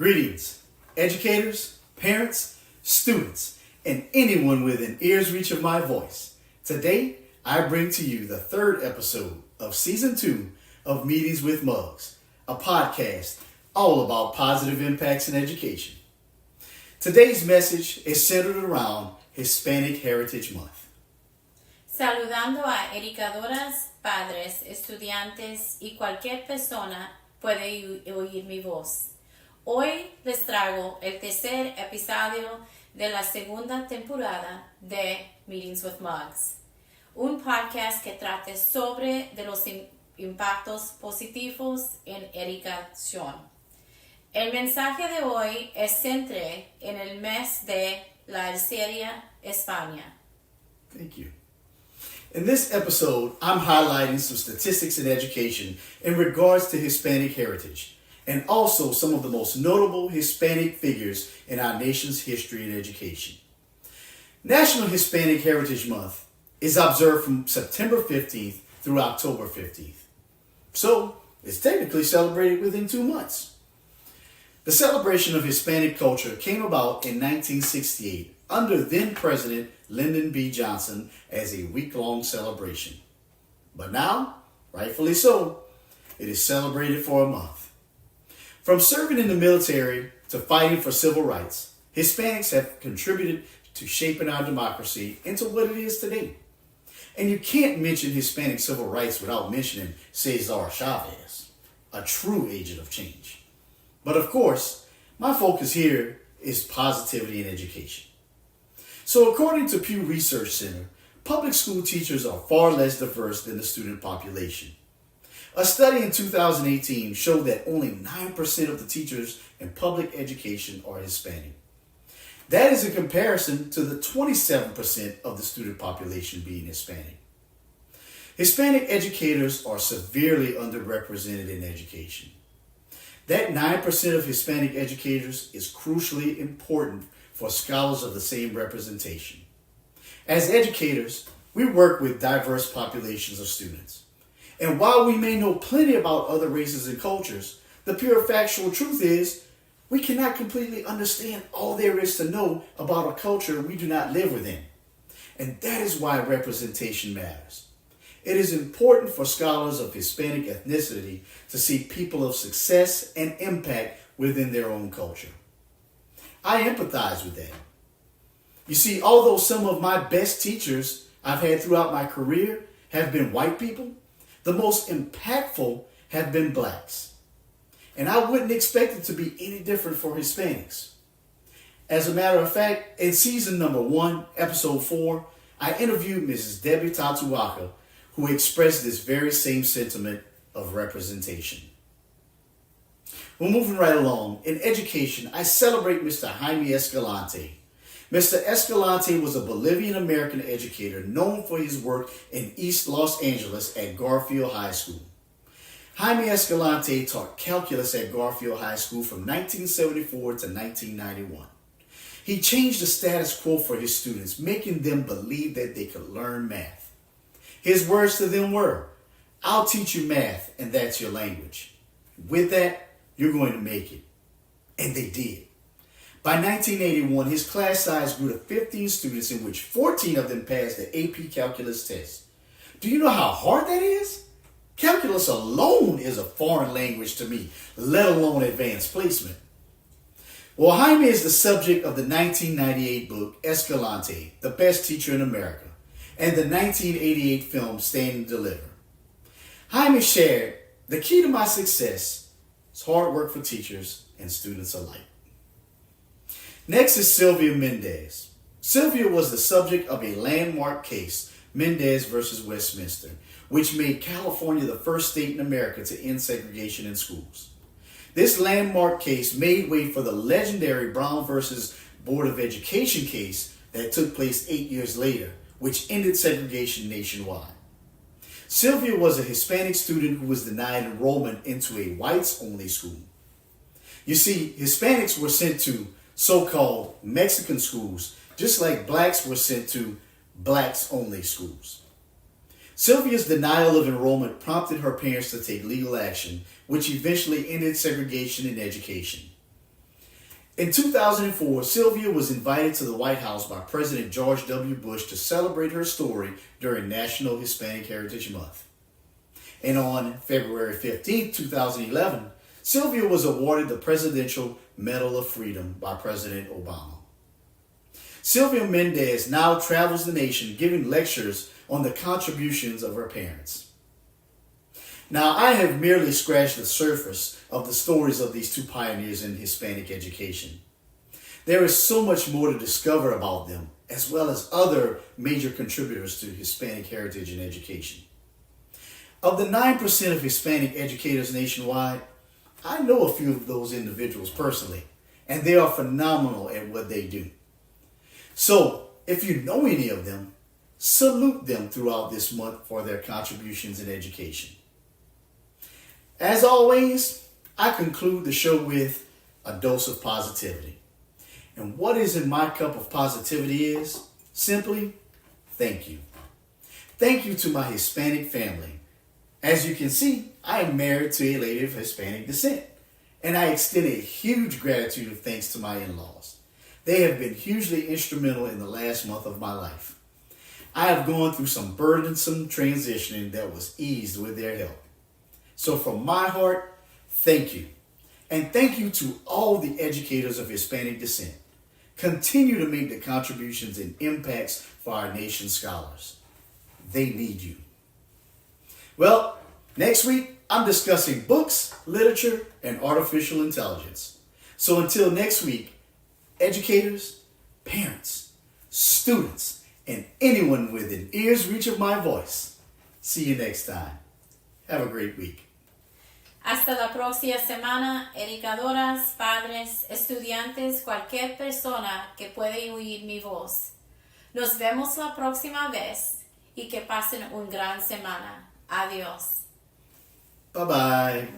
Greetings, educators, parents, students, and anyone within ear's reach of my voice. Today, I bring to you the third episode of Season 2 of Meetings with Mugs, a podcast all about positive impacts in education. Today's message is centered around Hispanic Heritage Month. Saludando a educadoras, padres, estudiantes y cualquier persona puede oír mi voz. Hoy les traigo el tercer episodio de la segunda temporada de Meetings with Mugs, un podcast que trata sobre de los impactos positivos en educación. El mensaje de hoy es centrado en el mes de la Alceria, España. Thank you. In this episode, I'm highlighting some statistics in education in regards to Hispanic heritage, and also some of the most notable Hispanic figures in our nation's history and education. National Hispanic Heritage Month is observed from September 15th through October 15th. So, it's technically celebrated within 2 months. The celebration of Hispanic culture came about in 1968 under then-President Lyndon B. Johnson as a week-long celebration. But now, rightfully so, it is celebrated for a month. From serving in the military to fighting for civil rights, Hispanics have contributed to shaping our democracy into what it is today. And you can't mention Hispanic civil rights without mentioning Cesar Chavez, a true agent of change. But of course, my focus here is positivity in education. So according to Pew Research Center, public school teachers are far less diverse than the student population. A study in 2018 showed that only 9% of the teachers in public education are Hispanic. That is in comparison to the 27% of the student population being Hispanic. Hispanic educators are severely underrepresented in education. That 9% of Hispanic educators is crucially important for scholars of the same representation. As educators, we work with diverse populations of students. And while we may know plenty about other races and cultures, the pure factual truth is we cannot completely understand all there is to know about a culture we do not live within. And that is why representation matters. It is important for scholars of Hispanic ethnicity to see people of success and impact within their own culture. I empathize with that. You see, although some of my best teachers I've had throughout my career have been white people, the most impactful have been blacks. And I wouldn't expect it to be any different for Hispanics. As a matter of fact, in season number 1, episode 4, I interviewed Mrs. Debbie Tatuaka, who expressed this very same sentiment of representation. Well, moving right along, in education, I celebrate Mr. Jaime Escalante. Mr. Escalante was a Bolivian-American educator known for his work in East Los Angeles at Garfield High School. Jaime Escalante taught calculus at Garfield High School from 1974 to 1991. He changed the status quo for his students, making them believe that they could learn math. His words to them were, "I'll teach you math, and that's your language. With that, you're going to make it." And they did. By 1981, his class size grew to 15 students, in which 14 of them passed the AP Calculus test. Do you know how hard that is? Calculus alone is a foreign language to me, let alone advanced placement. Well, Jaime is the subject of the 1998 book Escalante, The Best Teacher in America, and the 1988 film Stand and Deliver. Jaime shared, "The key to my success is hard work for teachers and students alike." Next is Sylvia Mendez. Sylvia was the subject of a landmark case, Mendez versus Westminster, which made California the first state in America to end segregation in schools. This landmark case made way for the legendary Brown versus Board of Education case that took place 8 years later, which ended segregation nationwide. Sylvia was a Hispanic student who was denied enrollment into a whites-only school. You see, Hispanics were sent to so-called Mexican schools, just like blacks were sent to blacks-only schools. Sylvia's denial of enrollment prompted her parents to take legal action, which eventually ended segregation in education. In 2004, Sylvia was invited to the White House by President George W. Bush to celebrate her story during National Hispanic Heritage Month. And on February 15, 2011, Sylvia was awarded the Presidential Medal of Freedom by President Obama. Sylvia Mendez now travels the nation giving lectures on the contributions of her parents. Now, I have merely scratched the surface of the stories of these two pioneers in Hispanic education. There is so much more to discover about them, as well as other major contributors to Hispanic heritage and education. Of the 9% of Hispanic educators nationwide, I know a few of those individuals personally, and they are phenomenal at what they do. So, if you know any of them, salute them throughout this month for their contributions in education. As always, I conclude the show with a dose of positivity. And what is in my cup of positivity is simply thank you. Thank you to my Hispanic family. As you can see, I am married to a lady of Hispanic descent, and I extend a huge gratitude of thanks to my in-laws. They have been hugely instrumental in the last month of my life. I have gone through some burdensome transitioning that was eased with their help. So from my heart, thank you. And thank you to all the educators of Hispanic descent. Continue to make the contributions and impacts for our nation's scholars. They need you. Well, next week, I'm discussing books, literature, and artificial intelligence. So until next week, educators, parents, students, and anyone within ear's reach of my voice, see you next time. Have a great week. Hasta la próxima semana, educadoras, padres, estudiantes, cualquier persona que puede oír mi voz. Nos vemos la próxima vez y que pasen una gran semana. Adiós. Bye-bye.